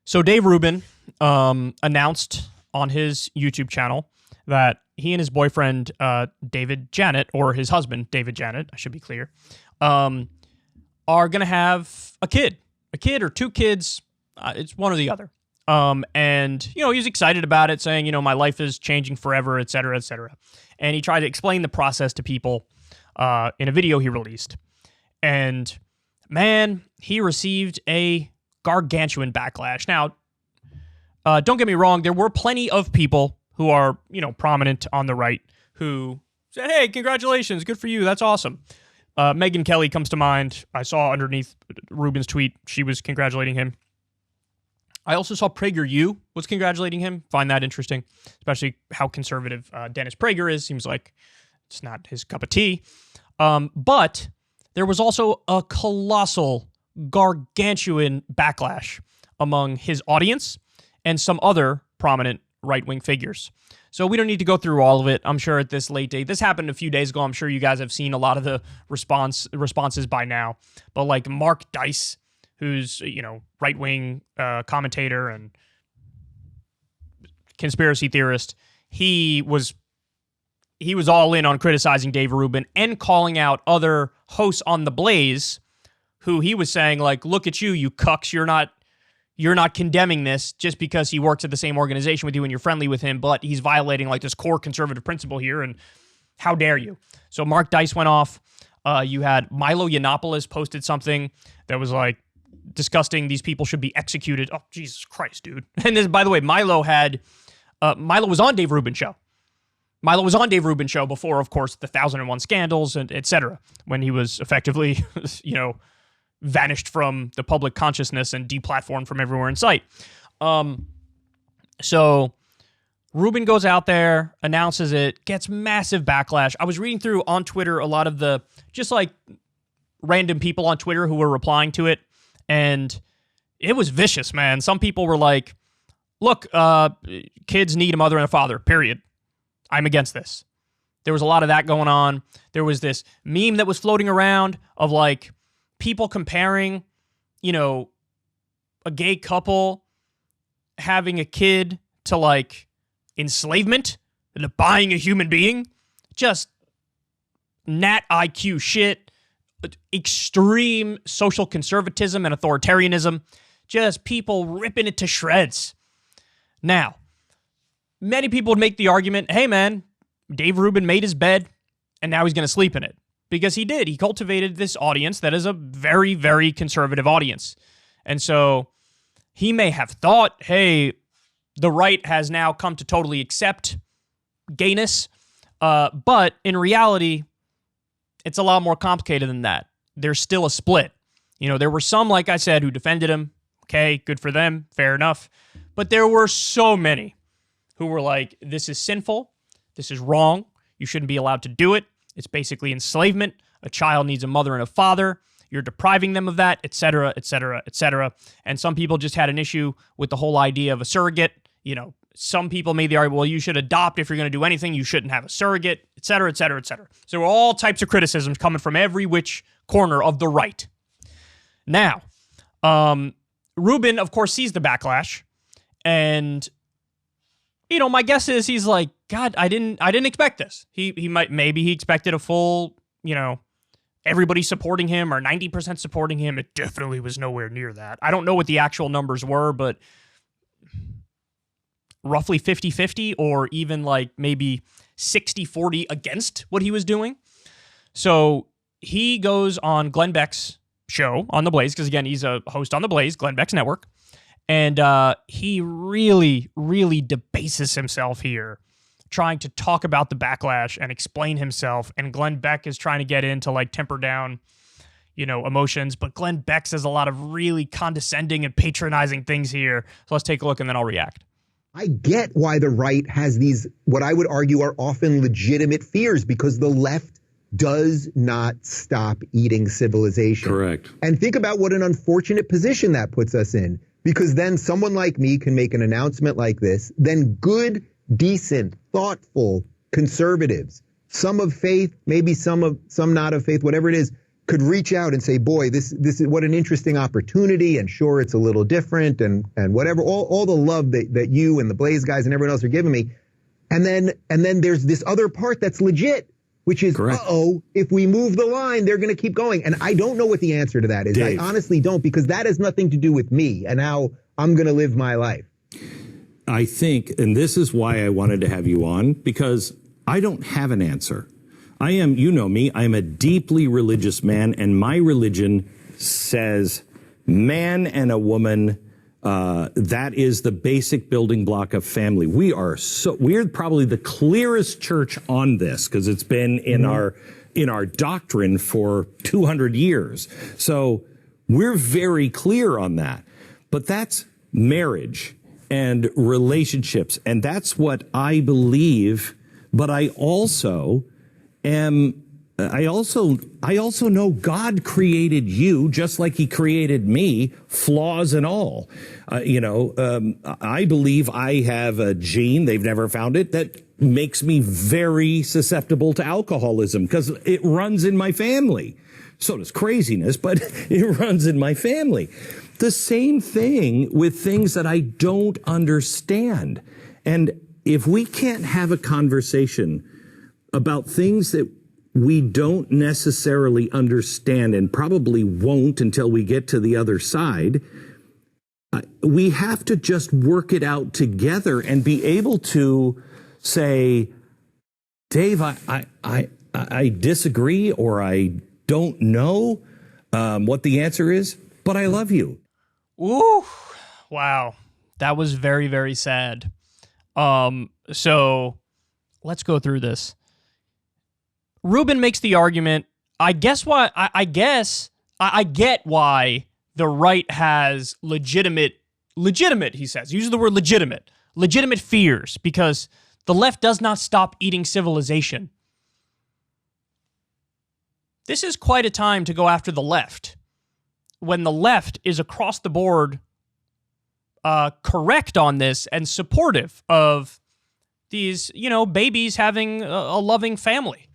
So Dave Rubin announced on his YouTube channel that he and his boyfriend, David Janet, or his husband, David Janet, I should be clear, are going to have a kid or two kids. It's one or the other. And, he was excited about it, saying, my life is changing forever, et cetera, et cetera. And he tried to explain the process to people in a video he released. And, man, he received a gargantuan backlash. Now, don't get me wrong, there were plenty of people who are, prominent on the right who said, hey, congratulations, good for you, that's awesome. Megyn Kelly comes to mind. I saw underneath Rubin's tweet, she was congratulating him. I also saw PragerU was congratulating him. Find that interesting, especially how conservative Dennis Prager is. Seems like it's not his cup of tea. But there was also a colossal, gargantuan backlash among his audience and some other prominent right-wing figures. So we don't need to go through all of it. I'm sure at this late date. This happened a few days ago. I'm sure you guys have seen a lot of the responses by now. But like Mark Dice, who's, right-wing commentator and conspiracy theorist, he was all in on criticizing Dave Rubin and calling out other hosts on The Blaze who he was saying, like, look at you, you cucks, you're not condemning this just because he works at the same organization with you and you're friendly with him, but he's violating like this core conservative principle here, and how dare you? So Mark Dice went off. You had Milo Yiannopoulos posted something that was like, disgusting, these people should be executed. Oh, Jesus Christ, dude. And this, by the way, Milo was on Dave Rubin's show. Milo was on Dave Rubin's show before, of course, the 1001 scandals and et cetera, when he was effectively, vanished from the public consciousness and deplatformed from everywhere in sight. So Rubin goes out there, announces it, gets massive backlash. I was reading through on Twitter a lot of the just like random people on Twitter who were replying to it, and it was vicious, man. Some people were like, look, kids need a mother and a father, period. I'm against this. There was a lot of that going on. There was this meme that was floating around of like people comparing, a gay couple having a kid to like enslavement and to buying a human being. Just nat IQ shit. Extreme social conservatism and authoritarianism, just people ripping it to shreds. Now, many people would make the argument, hey man, Dave Rubin made his bed and now he's going to sleep in it. Because he did. He cultivated this audience that is a very, very conservative audience. And so he may have thought, hey, the right has now come to totally accept gayness. But in reality, it's a lot more complicated than that. There's still a split. There were some, like I said, who defended him. Okay, good for them. Fair enough. But there were so many who were like, this is sinful. This is wrong. You shouldn't be allowed to do it. It's basically enslavement. A child needs a mother and a father. You're depriving them of that, et cetera, et cetera, et cetera. And some people just had an issue with the whole idea of a surrogate. Some people made the argument, well, you should adopt if you're going to do anything. You shouldn't have a surrogate, et cetera, et cetera, et cetera. So there were all types of criticisms coming from every which corner of the right. Now, Rubin, of course, sees the backlash. And, my guess is he's like, God, I didn't expect this. Maybe he expected a full, everybody supporting him or 90% supporting him. It definitely was nowhere near that. I don't know what the actual numbers were, but roughly 50-50 or even like maybe 60-40 against what he was doing. So he goes on Glenn Beck's show on The Blaze, because again, he's a host on The Blaze, Glenn Beck's network. And he really, really debases himself here, trying to talk about the backlash and explain himself. And Glenn Beck is trying to get in to like temper down, emotions. But Glenn Beck says a lot of really condescending and patronizing things here. So let's take a look and then I'll react. I get why the right has these, what I would argue are often legitimate fears, because the left does not stop eating civilization. Correct. And think about what an unfortunate position that puts us in, because then someone like me can make an announcement like this, then good, decent, thoughtful conservatives, some of faith, maybe some not of faith, whatever it is, could reach out and say, boy, this is what an interesting opportunity, and sure, it's a little different, and whatever, all the love that you and the Blaze guys and everyone else are giving me. And then there's this other part that's legit, which is, if we move the line, they're going to keep going. And I don't know what the answer to that is. Dave. I honestly don't, because that has nothing to do with me and how I'm going to live my life. I think, and this is why I wanted to have you on, because I don't have an answer. I am, you know me, I'm a deeply religious man, and my religion says man and a woman, that is the basic building block of family. We're probably the clearest church on this, because it's been in our doctrine for 200 years. So we're very clear on that. But that's marriage and relationships, and that's what I believe. But I also know God created you just like he created me, flaws and all. I believe I have a gene, they've never found it, that makes me very susceptible to alcoholism because it runs in my family. So does craziness, but it runs in my family. The same thing with things that I don't understand. And if we can't have a conversation about things that we don't necessarily understand and probably won't until we get to the other side, we have to just work it out together and be able to say, Dave, I disagree, or I don't know what the answer is, but I love you. Ooh, wow. That was very, very sad. So let's go through this. Rubin makes the argument, I get why the right has legitimate, he says, uses the word legitimate fears, because the left does not stop eating civilization. This is quite a time to go after the left, when the left is across the board correct on this and supportive of these, babies having a loving family.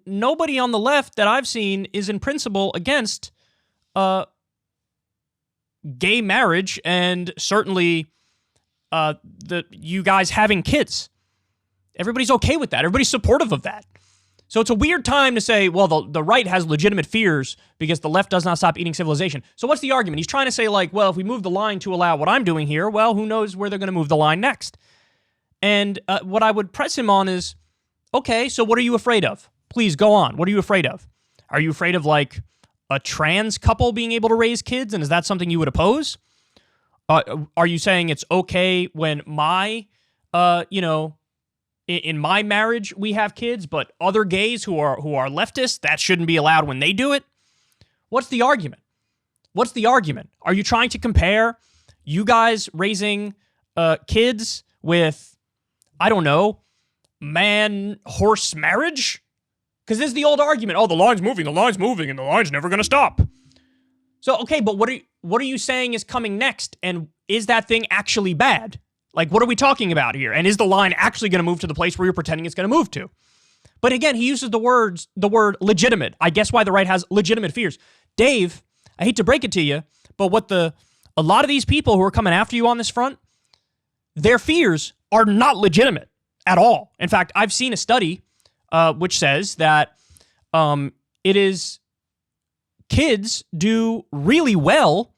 Nobody on the left that I've seen is in principle against gay marriage, and certainly you guys having kids. Everybody's okay with that. Everybody's supportive of that. So it's a weird time to say, well, the right has legitimate fears because the left does not stop eating civilization. So what's the argument? He's trying to say, well, if we move the line to allow what I'm doing here, well, who knows where they're going to move the line next? And what I would press him on is, okay, so what are you afraid of? Please go on. What are you afraid of? Are you afraid of a trans couple being able to raise kids? And is that something you would oppose? Are you saying it's okay when in my marriage we have kids, but other gays who are leftists, that shouldn't be allowed when they do it? What's the argument? Are you trying to compare you guys raising kids with, I don't know, man-horse marriage? Because this is the old argument. Oh, the line's moving, and the line's never going to stop. So, okay, but what are you saying is coming next? And is that thing actually bad? What are we talking about here? And is the line actually going to move to the place where you're pretending it's going to move to? But again, he uses the word legitimate. I guess why the right has legitimate fears. Dave, I hate to break it to you, but a lot of these people who are coming after you on this front, their fears are not legitimate at all. In fact, I've seen a study which says that kids do really well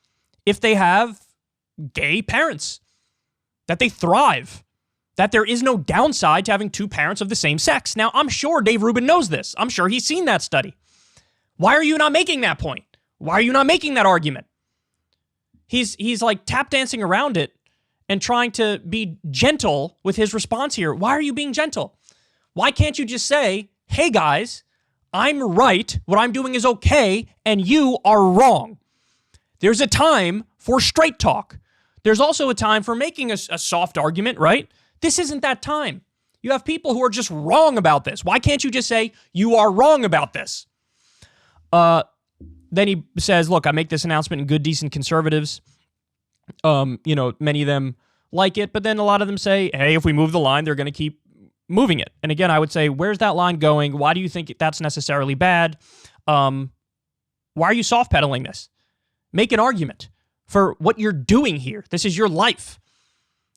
if they have gay parents, that they thrive, that there is no downside to having two parents of the same sex. Now, I'm sure Dave Rubin knows this. I'm sure he's seen that study. Why are you not making that point? Why are you not making that argument? He's tap dancing around it and trying to be gentle with his response here. Why are you being gentle? Why can't you just say, hey guys, I'm right, what I'm doing is okay, and you are wrong? There's a time for straight talk. There's also a time for making a soft argument, right? This isn't that time. You have people who are just wrong about this. Why can't you just say, you are wrong about this? Then he says, look, I make this announcement in good, decent conservatives. Many of them like it, but then a lot of them say, hey, if we move the line, they're going to keep moving it. And again, I would say, where's that line going? Why do you think that's necessarily bad? Why are you soft pedaling this? Make an argument for what you're doing here. This is your life.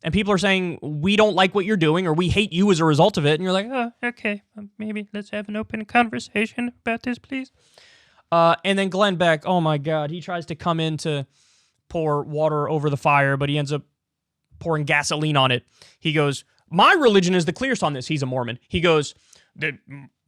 And people are saying, we don't like what you're doing, or we hate you as a result of it. And you're like, oh, okay, maybe let's have an open conversation about this, please. And then Glenn Beck, oh my God, he tries to come in to pour water over the fire, but he ends up pouring gasoline on it. He goes, my religion is the clearest on this. He's a Mormon. He goes,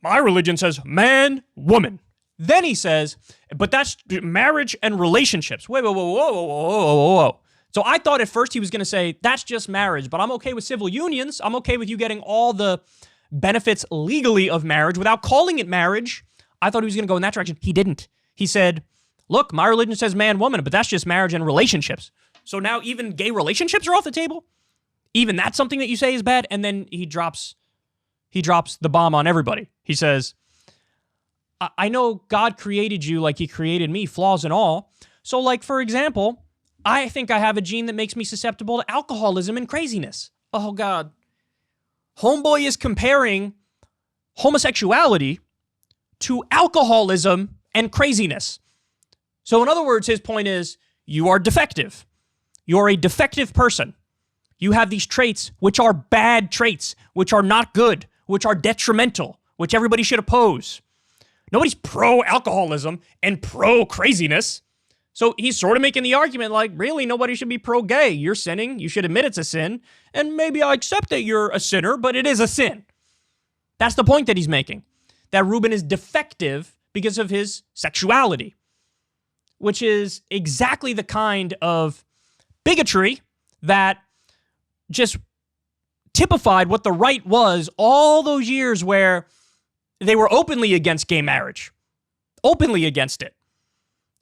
my religion says man, woman. Then he says, but that's marriage and relationships. Wait, whoa. So I thought at first he was going to say, that's just marriage, but I'm okay with civil unions. I'm okay with you getting all the benefits legally of marriage without calling it marriage. I thought he was going to go in that direction. He didn't. He said, look, my religion says man, woman, but that's just marriage and relationships. So now even gay relationships are off the table? Even that's something that you say is bad? And then he drops the bomb on everybody. He says, I know God created you like he created me, flaws and all. So like, for example, I think I have a gene that makes me susceptible to alcoholism and craziness. Oh, God. Homeboy is comparing homosexuality to alcoholism and craziness. So in other words, his point is, you are defective. You're a defective person. You have these traits, which are bad traits, which are not good, which are detrimental, which everybody should oppose. Nobody's pro-alcoholism and pro-craziness. So he's sort of making the argument like, really, nobody should be pro-gay. You're sinning. You should admit it's a sin. And maybe I accept that you're a sinner, but it is a sin. That's the point that he's making. That Rubin is defective because of his sexuality, which is exactly the kind of bigotry that just typified what the right was all those years where they were openly against gay marriage. Openly against it.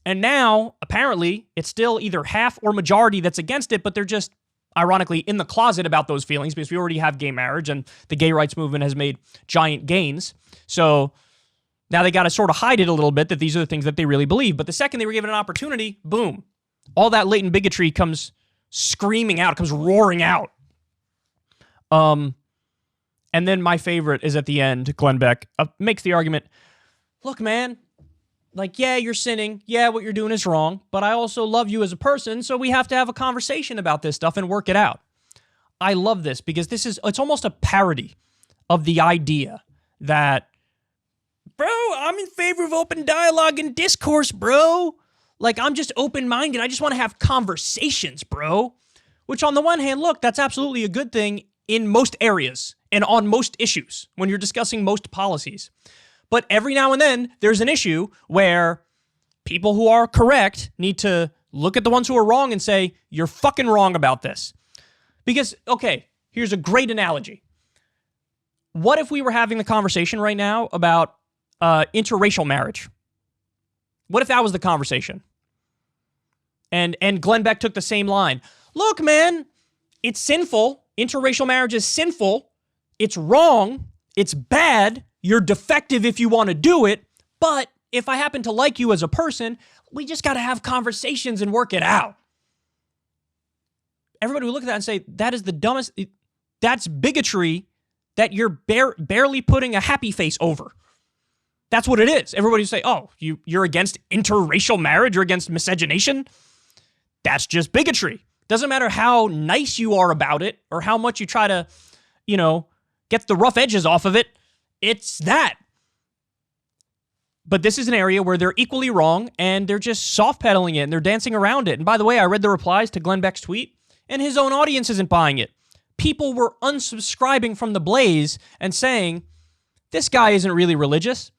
And now, apparently, it's still either half or majority that's against it, but they're just, ironically, in the closet about those feelings because we already have gay marriage and the gay rights movement has made giant gains. So now they got to sort of hide it a little bit that these are the things that they really believe. But the second they were given an opportunity, boom, all that latent bigotry comes screaming out, comes roaring out. And then my favorite is at the end, Glenn Beck makes the argument, look, man, like, yeah, you're sinning. Yeah, what you're doing is wrong, but I also love you as a person, so we have to have a conversation about this stuff and work it out. I love this because it's almost a parody of the idea that, bro, I'm in favor of open dialogue and discourse, bro. Like, I'm just open-minded. I just want to have conversations, bro. Which on the one hand, look, that's absolutely a good thing in most areas and on most issues when you're discussing most policies. But every now and then, there's an issue where people who are correct need to look at the ones who are wrong and say, you're fucking wrong about this. Because, okay, here's a great analogy. What if we were having the conversation right now about interracial marriage? What if that was the conversation? And Glenn Beck took the same line. Look, man, it's sinful. Interracial marriage is sinful. It's wrong. It's bad. You're defective if you want to do it, but if I happen to like you as a person, we just got to have conversations and work it out. Everybody would look at that and say, that is the dumbest, that's bigotry that you're barely putting a happy face over. That's what it is. Everybody would say, oh, you're against interracial marriage, you're against miscegenation? That's just bigotry. Doesn't matter how nice you are about it or how much you try to, get the rough edges off of it. It's that. But this is an area where they're equally wrong and they're just soft pedaling it and they're dancing around it. And by the way, I read the replies to Glenn Beck's tweet and his own audience isn't buying it. People were unsubscribing from the Blaze and saying, this guy isn't really religious.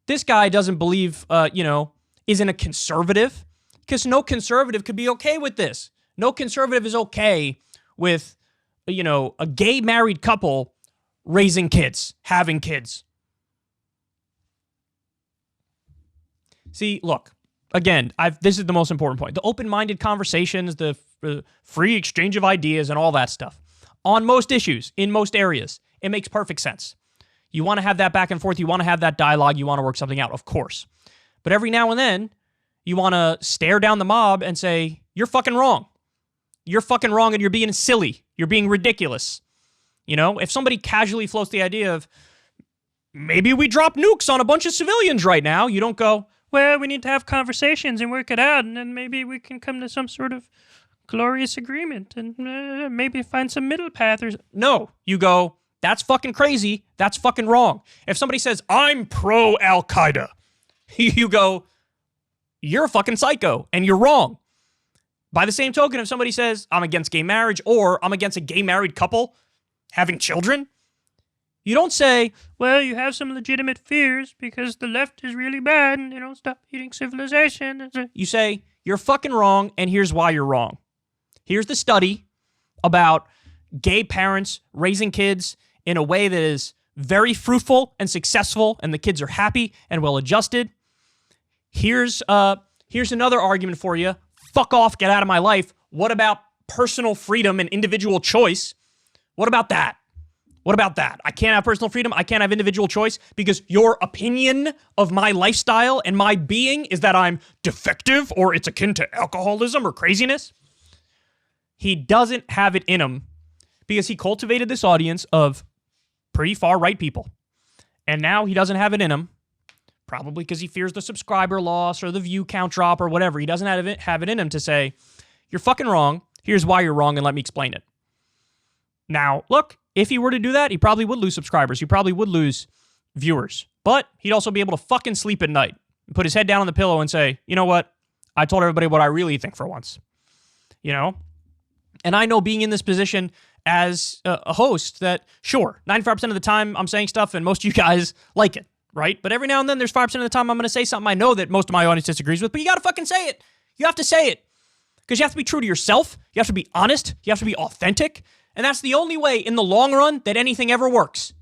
This guy doesn't believe, isn't a conservative, because no conservative could be okay with this. No conservative is okay with, a gay married couple raising kids, having kids. See, look, again, this is the most important point. The open-minded conversations, the free exchange of ideas and all that stuff. On most issues, in most areas, it makes perfect sense. You want to have that back and forth. You want to have that dialogue. You want to work something out, of course. But every now and then, you want to stare down the mob and say, you're fucking wrong. You're fucking wrong and you're being silly. You're being ridiculous. If somebody casually floats the idea of maybe we drop nukes on a bunch of civilians right now. You don't go, well, we need to have conversations and work it out, and then maybe we can come to some sort of glorious agreement and maybe find some middle path. No, you go, that's fucking crazy. That's fucking wrong. If somebody says, I'm pro Al-Qaeda, you go, you're a fucking psycho and you're wrong. By the same token, if somebody says, I'm against gay marriage or I'm against a gay married couple having children, you don't say, well, you have some legitimate fears because the left is really bad and they don't stop eating civilization. You say, you're fucking wrong, and here's why you're wrong. Here's the study about gay parents raising kids in a way that is very fruitful and successful, and the kids are happy and well-adjusted. Here's another argument for you. Fuck off, get out of my life. What about personal freedom and individual choice? What about that? What about that? I can't have personal freedom. I can't have individual choice because your opinion of my lifestyle and my being is that I'm defective or it's akin to alcoholism or craziness. He doesn't have it in him because he cultivated this audience of pretty far right people. And now he doesn't have it in him, probably because he fears the subscriber loss or the view count drop or whatever. He doesn't have it in him to say, you're fucking wrong. Here's why you're wrong, and let me explain it. Now, look, if he were to do that, he probably would lose subscribers. He probably would lose viewers. But he'd also be able to fucking sleep at night and put his head down on the pillow and say, you know what? I told everybody what I really think for once. You know? And I know being in this position as a host that, sure, 95% of the time I'm saying stuff and most of you guys like it, right? But every now and then there's 5% of the time I'm going to say something I know that most of my audience disagrees with, but you got to fucking say it. You have to say it. Because you have to be true to yourself. You have to be honest. You have to be authentic. And that's the only way in the long run that anything ever works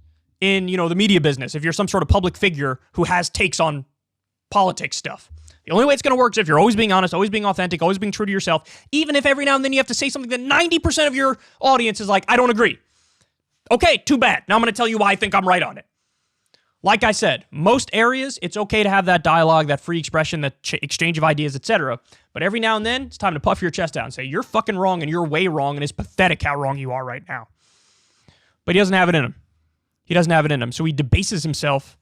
in, the media business. If you're some sort of public figure who has takes on politics stuff. The only way it's going to work is if you're always being honest, always being authentic, always being true to yourself, even if every now and then you have to say something that 90% of your audience is like, I don't agree. Okay, too bad. Now I'm going to tell you why I think I'm right on it. Like I said, most areas, it's okay to have that dialogue, that free expression, that exchange of ideas, etc. But every now and then, it's time to puff your chest out and say, you're fucking wrong and you're way wrong and it's pathetic how wrong you are right now. But he doesn't have it in him. He doesn't have it in him. So he debases himself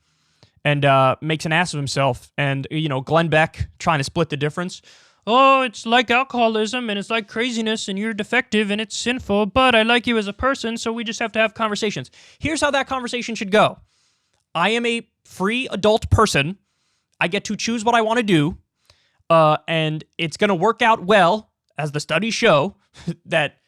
and makes an ass of himself. And, Glenn Beck trying to split the difference. Oh, it's like alcoholism and it's like craziness and you're defective and it's sinful, but I like you as a person, so we just have to have conversations. Here's how that conversation should go. I am a free adult person. I get to choose what I want to do. And it's going to work out well, as the studies show, that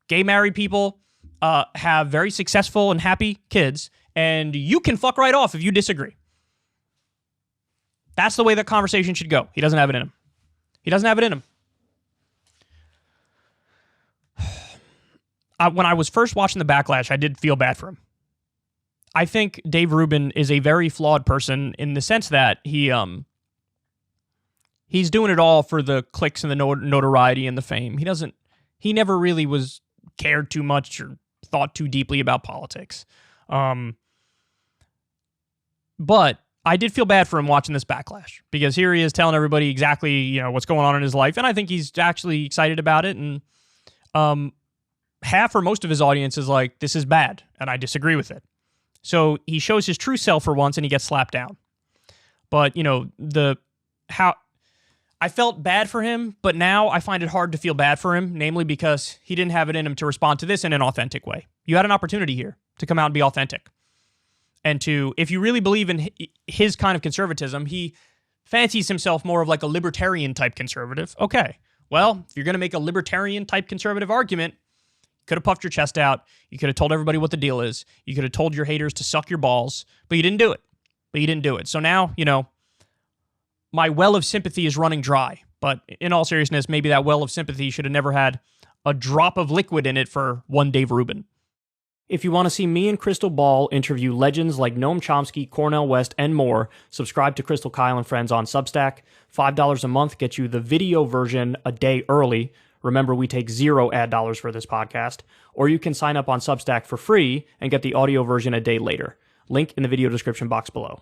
gay married people have very successful and happy kids. And you can fuck right off if you disagree. That's the way that conversation should go. He doesn't have it in him. He doesn't have it in him. When I was first watching the Backlash, I did feel bad for him. I think Dave Rubin is a very flawed person in the sense that he's doing it all for the clicks and the notoriety and the fame. He never really cared too much or thought too deeply about politics. But I did feel bad for him watching this Backlash because here he is telling everybody exactly, what's going on in his life. And I think he's actually excited about it. And half or most of his audience is like, this is bad and I disagree with it. So he shows his true self for once and he gets slapped down. But, I felt bad for him, but now I find it hard to feel bad for him, namely because he didn't have it in him to respond to this in an authentic way. You had an opportunity here to come out and be authentic. And if you really believe in his kind of conservatism, he fancies himself more of like a libertarian type conservative. Okay, well, if you're going to make a libertarian type conservative argument, could have puffed your chest out. You could have told everybody what the deal is. You could have told your haters to suck your balls, but you didn't do it. So now, my well of sympathy is running dry. But in all seriousness, maybe that well of sympathy should have never had a drop of liquid in it for one Dave Rubin. If you want to see me and Crystal Ball interview legends like Noam Chomsky, Cornel West, and more, subscribe to Crystal Kyle and Friends on Substack. $5 a month gets you the video version a day early. Remember, we take 0 ad dollars for this podcast. Or you can sign up on Substack for free and get the audio version a day later. Link in the video description box below.